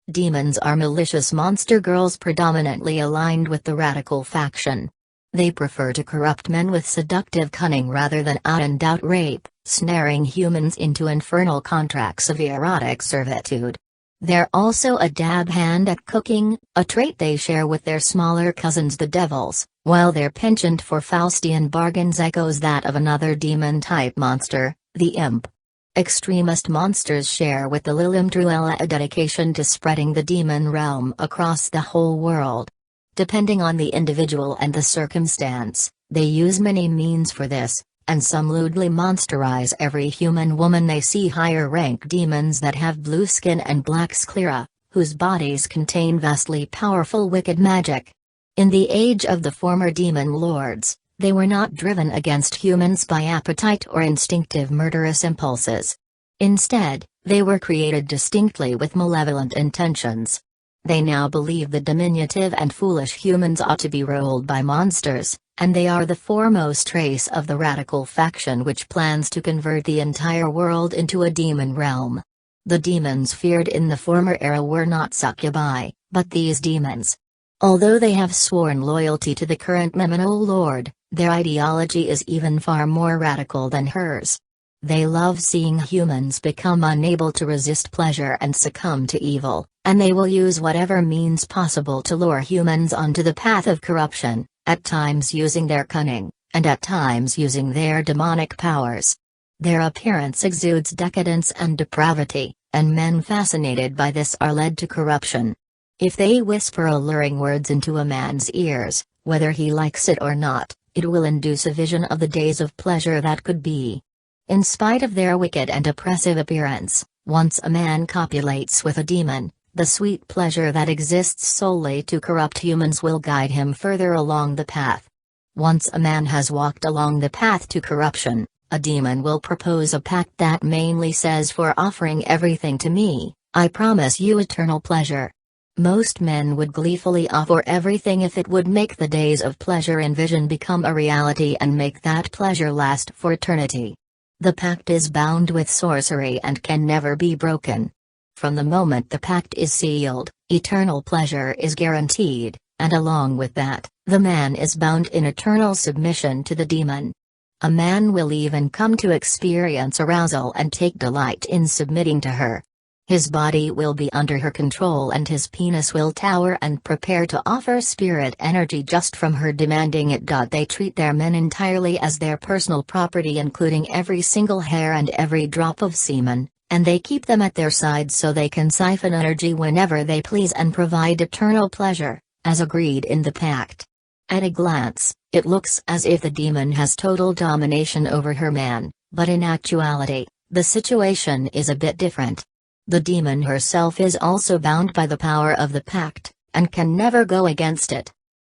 Demons are malicious monster girls predominantly aligned with the radical faction. They prefer to corrupt men with seductive cunning rather than out-and-out rape, snaring humans into infernal contracts of erotic servitude. They're also a dab hand at cooking, a trait they share with their smaller cousins the devils, while their penchant for Faustian bargains echoes that of another demon-type monster, the imp. Extremist monsters share with the Lilimtruella a dedication to spreading the demon realm across the whole world. Depending on the individual and the circumstance, they use many means for this, and some lewdly monsterize every human woman they see. Higher-rank demons that have blue skin and black sclera, whose bodies contain vastly powerful wicked magic. In the age of the former demon lords, they were not driven against humans by appetite or instinctive murderous impulses. Instead, they were created distinctly with malevolent intentions. They now believe the diminutive and foolish humans ought to be ruled by monsters, and they are the foremost race of the radical faction which plans to convert the entire world into a demon realm. The demons feared in the former era were not succubi, but these demons. Although they have sworn loyalty to the current Meminal Lord, their ideology is even far more radical than hers. They love seeing humans become unable to resist pleasure and succumb to evil, and they will use whatever means possible to lure humans onto the path of corruption, at times using their cunning, and at times using their demonic powers. Their appearance exudes decadence and depravity, and men fascinated by this are led to corruption. If they whisper alluring words into a man's ears, whether he likes it or not, it will induce a vision of the days of pleasure that could be. In spite of their wicked and oppressive appearance, once a man copulates with a demon, the sweet pleasure that exists solely to corrupt humans will guide him further along the path. Once a man has walked along the path to corruption, a demon will propose a pact that mainly says, "For offering everything to me, I promise you eternal pleasure." Most men would gleefully offer everything if it would make the days of pleasure in vision become a reality and make that pleasure last for eternity. The pact is bound with sorcery and can never be broken. From the moment the pact is sealed, eternal pleasure is guaranteed, and along with that, the man is bound in eternal submission to the demon. A man will even come to experience arousal and take delight in submitting to her. His body will be under her control and his penis will tower and prepare to offer spirit energy just from her demanding it. They treat their men entirely as their personal property, including every single hair and every drop of semen, and they keep them at their side so they can siphon energy whenever they please and provide eternal pleasure, as agreed in the pact. At a glance, it looks as if the demon has total domination over her man, but in actuality, the situation is a bit different. The demon herself is also bound by the power of the pact, and can never go against it.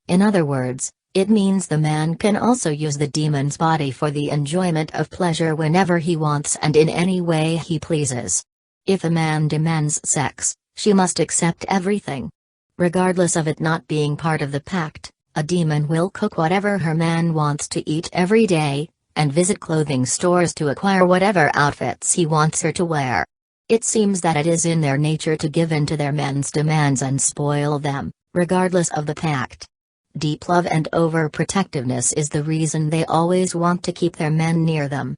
In other words, it means the man can also use the demon's body for the enjoyment of pleasure whenever he wants and in any way he pleases. If a man demands sex, she must accept everything. Regardless of it not being part of the pact, a demon will cook whatever her man wants to eat every day, and visit clothing stores to acquire whatever outfits he wants her to wear. It seems that it is in their nature to give in to their men's demands and spoil them, regardless of the pact. Deep love and overprotectiveness is the reason they always want to keep their men near them.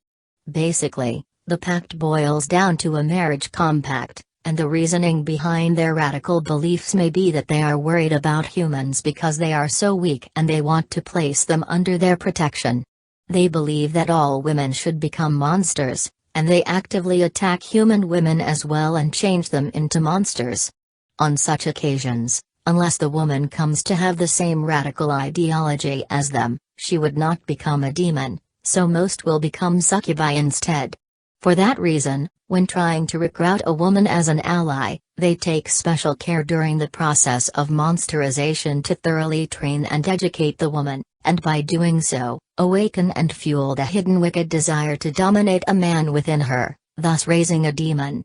Basically, the pact boils down to a marriage compact, and the reasoning behind their radical beliefs may be that they are worried about humans because they are so weak and they want to place them under their protection. They believe that all women should become monsters, and they actively attack human women as well and change them into monsters. On such occasions, unless the woman comes to have the same radical ideology as them, she would not become a demon, so most will become succubi instead. For that reason, when trying to recruit a woman as an ally, they take special care during the process of monsterization to thoroughly train and educate the woman, and by doing so, awaken and fuel the hidden wicked desire to dominate a man within her, thus raising a demon.